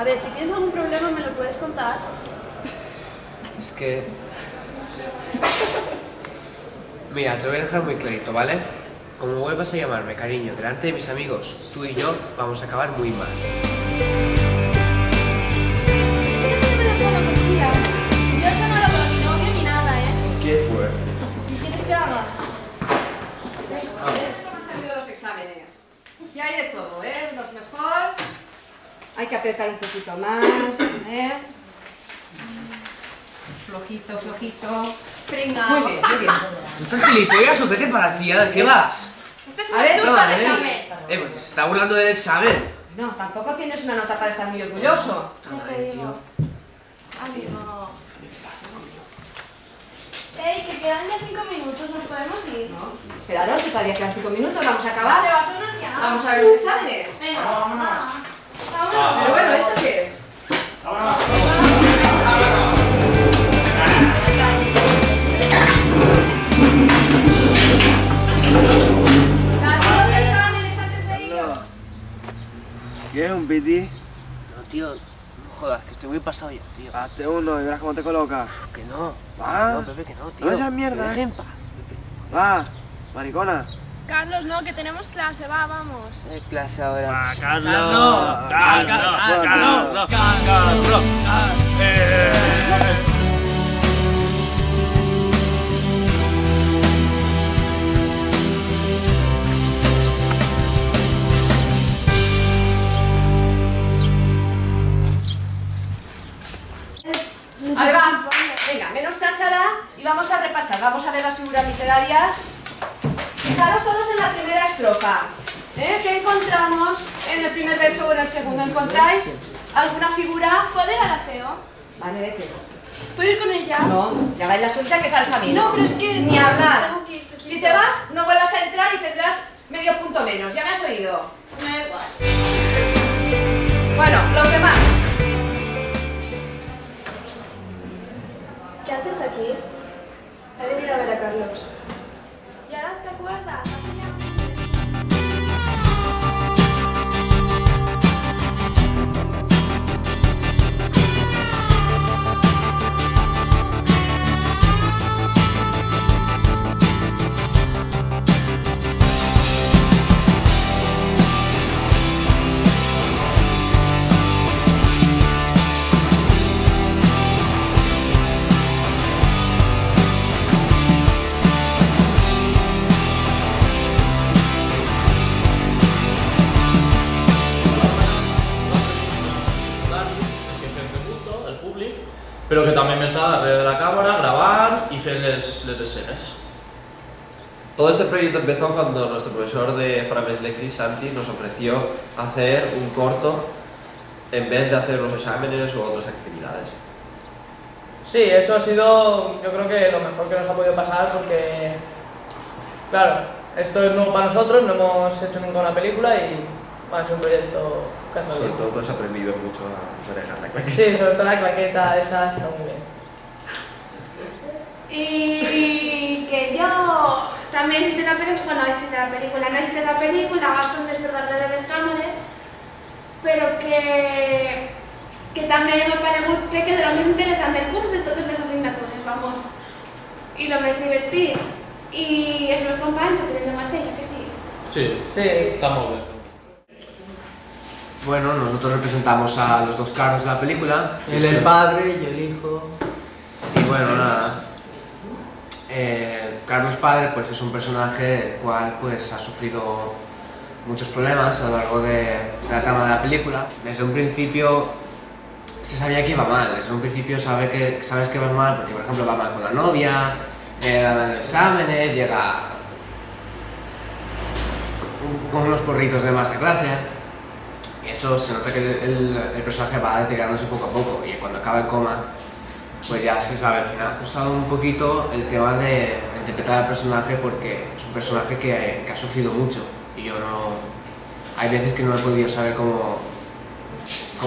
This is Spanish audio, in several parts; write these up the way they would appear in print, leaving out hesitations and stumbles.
A ver, si tienes algún problema me lo puedes contar. Es que... Mira, te lo voy a dejar muy clarito, ¿vale? Como vuelvas a llamarme cariño delante de mis amigos, tú y yo vamos a acabar muy mal. Yo eso no lo veo ni novio ni nada, ¿eh? ¿Qué fue? ¿Y quieres que haga? ¿Cómo han salido los exámenes? Y hay de todo, ¿eh? Los mejor. Hay que apretar un poquito más, ¿eh? Flojito, flojito. Pringa. Muy bien, muy bien. ¿Tú estás gilipollas o qué te para, tía? ¿De qué vas? A ver, chupa de examen. Porque se está burlando del examen. no, tampoco tienes una nota para estar muy orgulloso. Ay, tío. Ánimo. Ey, que quedan ya 5 minutos, ¿nos podemos ir? No, esperaros, que todavía quedan 5 minutos, vamos a acabar. ¿Te vas a unos ya? Vamos a ver los exámenes. Venga, vámonos. Pero bueno, ¿esto qué es? Dame los exámenes antes de ir. ¿Quieres un piti? No, tío, no jodas, que estoy muy pasado ya, tío. Hazte uno y verás cómo te coloca. Que no. Va. No, Pepe, que no, tío. No seas mierda, Que me deje en paz, Va, maricona. Carlos, no, que tenemos clase, vamos. Pepe. Clase ahora. Ahí va. Venga, menos cháchara y vamos a repasar. Vamos a ver las figuras literarias. Fijaros todos en la primera estrofa. ¿Qué encontramos en el primer verso o en el segundo? ¿Encontráis alguna figura? ¿Puedo ir al aseo? Vale, vete. ¿Puedo ir con ella? No, ya vais la suelta que es al camino. No, pero es que... Ni hablar. Tengo que ir, Si te vas, no vuelvas a entrar y tendrás medio punto menos. ¿Ya me has oído? Me da igual. Bueno, los demás. ¿Qué haces aquí? He venido a ver a Carlos. ¿Y ahora te acuerdas? però que també m'està darrere de la càmera grabant y fent les escenes. Todo este proyecto empezó cuando nuestro profesor de Frames Lexis, Santi, nos ofreció hacer un corto en vez de hacer los exámenes u otras actividades. Sí, eso ha sido, yo creo que lo mejor que nos ha podido pasar porque, claro, esto es nuevo para nosotros, no hemos hecho nunca una película y va a ser un proyecto que ha Sobre salido. todo has aprendido mucho a manejar la claqueta. Sí, sobre todo la claqueta, esa está muy bien. Y que yo también existe la película, bueno, existe la película, no existe la película, bastante desbordarte de los exámenes, pero que también me parece que es de lo más interesante el curso de todas las asignaturas, vamos, y lo más divertido. Y es los compañeros que tienen mateix, que sí. Sí, Sí. està molt bé. Bueno, nosotros representamos a los dos Carlos de la película. Él el padre y el hijo. Y bueno, nada. Carlos padre pues es un personaje el cual pues ha sufrido muchos problemas a lo largo de la trama de la película. Desde un principio se sabía que iba mal, desde un principio sabes que va mal porque por ejemplo va mal con la novia, va mal en los exámenes, llega con unos porritos de más a clase. Eso se nota que el personaje va deteriorándose poco a poco y cuando acaba el coma pues ya se sabe al final. Ha costado un poquito el tema de interpretar al personaje porque es un personaje que ha sufrido mucho y yo no... hay veces que no he podido saber cómo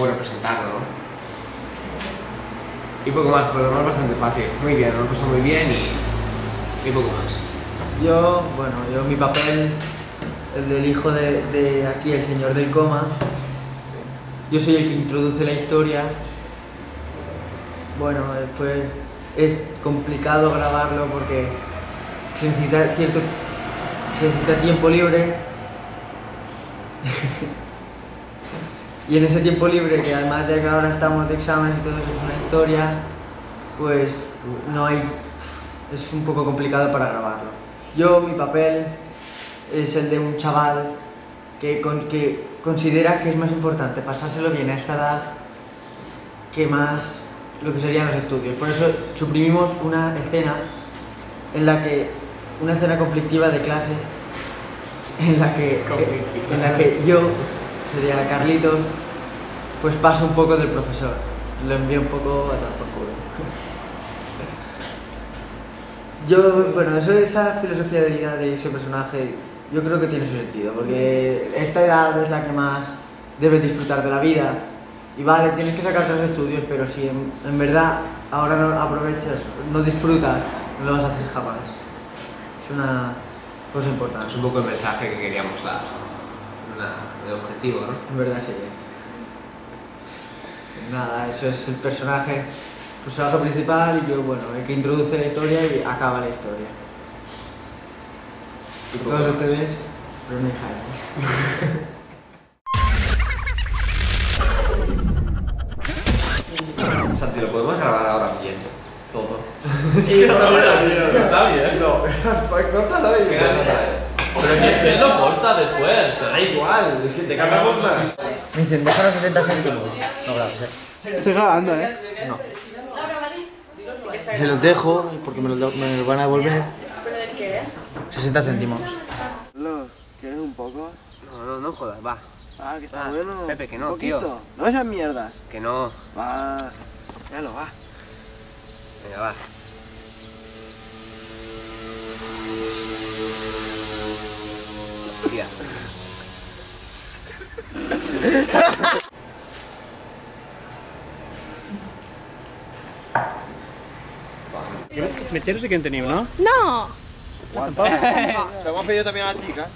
representarlo, ¿no? Y poco más, pero lo demás bastante fácil. Muy bien, lo he puesto muy bien y poco más. Yo mi papel, el del hijo de aquí, el señor del coma, yo soy el que introduce la historia. Bueno, es complicado grabarlo porque se necesita tiempo libre. Y en ese tiempo libre, que además de que ahora estamos de exámenes y todo eso es una historia, pues es un poco complicado para grabarlo. Mi papel es el de un chaval que considera que es más importante pasárselo bien a esta edad que más lo que serían los estudios. Por eso suprimimos una escena conflictiva de clase en la que yo, sería Carlitos, pues paso un poco del profesor, lo envío un poco a dar por culo. Bueno, esa filosofía de vida de ese personaje, yo creo que tiene su sentido, porque esta edad es la que más debes disfrutar de la vida. Y vale, tienes que sacar los estudios, pero si en verdad ahora no aprovechas, no disfrutas, no lo vas a hacer jamás. Es una cosa importante. Es un poco el mensaje que queríamos dar, el objetivo, ¿no? En verdad sí. Nada, eso es el personaje principal y yo, bueno, el que introduce la historia y acaba la historia. Y todos ustedes, pero no hay Jaime. Santi, lo podemos grabar ahora bien, todo. Sí, está bien. No, pues córtalo y Pero ¿quién lo corta después? da igual, es que te cargamos más. Me dicen, déjanos 60 céntimos. No, gracias. Estoy grabando, ¿eh? No. Se los dejo porque me los van a devolver. ¿Pero de qué? 60 céntimos. ¿Quieres un poco? No jodas, va. Ah, que está bueno. Pepe, que no, un poquito. tío. No esas mierdas. Que no. Va. Ya lo va. Venga, va. Tira. Mecheros sí que en teniu, no? No. Se lo hemos pedido también a la chica.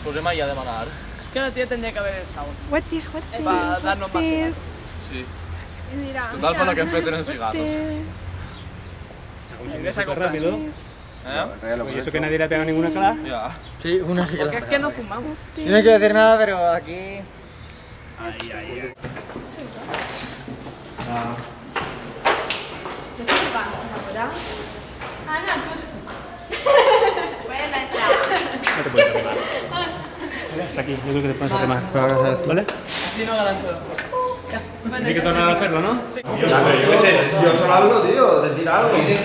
Problema ya de manar. Que la tía tendría que haber estado. What is Para darnos más cenas. Sí. Mira. Total, para que enfrenten en cigarros. Ingresa con rápido. ¿Eh? Y eso que nadie le ha pegado ninguna cala. Ya. Sí, una sí que Porque es que no fumamos. Yo no quiero decir nada, pero aquí... Ahí. ¿Qué te pasa ahora? Ana, tú... Buena No te puedes arrimar. Hasta aquí, yo creo que te puedes arrimar. ¿Vale? Así no ganan solo. Hay que tornar a hacerlo, ¿no? Ya, pero yo qué sé, yo solo hablo, tío, decir algo. Es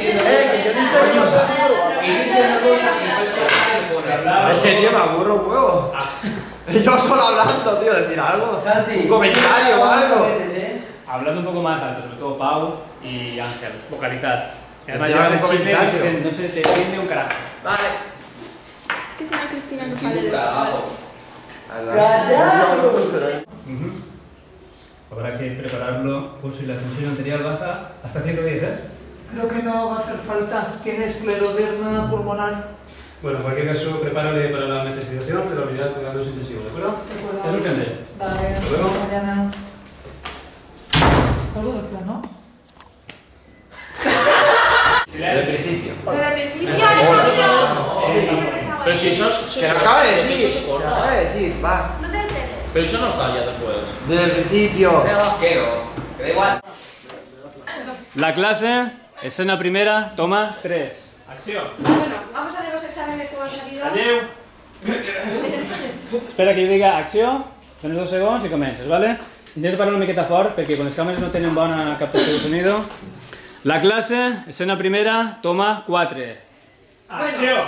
que, tío, me aburro un huevo. Yo solo hablando, tío, decir algo. Un comentario o algo. Hablando un poco más alto, sobre todo Pau y Ángel. Vocalizad. Además, Decía llevar un el chile comentario. no se te entiende un carajo. Vale. Es que si no, Cristina no sale de Habrá que prepararlo por si la tensión arterial baja hasta 110, ¿eh? Creo que no va a hacer falta. Tiene escleroderma pulmonar. Bueno, en cualquier caso, prepárale para la metasilización de la unidad de cuidados intensivos, ¿de acuerdo? Es urgente. Vale, Hasta luego. hasta mañana. Salgo del plano. Del principio. Desde el principio, Alejandro. Pero si eso es... Que lo acaba de decir. Eso se Que lo corta. acaba de decir, va. No te enteres. Pero eso no está ya después. Desde el principio. Que no, que da igual. La clase, escena primera, toma 3. Acción. Bueno, vamos a ver los exámenes que hemos salido. Adeu. Espera que jo diga acció, dones 2 segons i comences, vale? Intenta parlar una miqueta fort perquè quan les càmeres no tenen bona captació de sonido. La clase, escena primera, toma 4. Acció.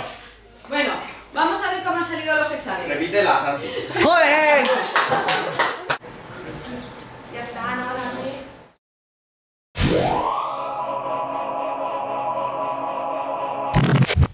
Bueno, vamos a ver cómo han salido los exámenes. Repítela, Santi. ¡Joder! Ya está, no, ahora sí.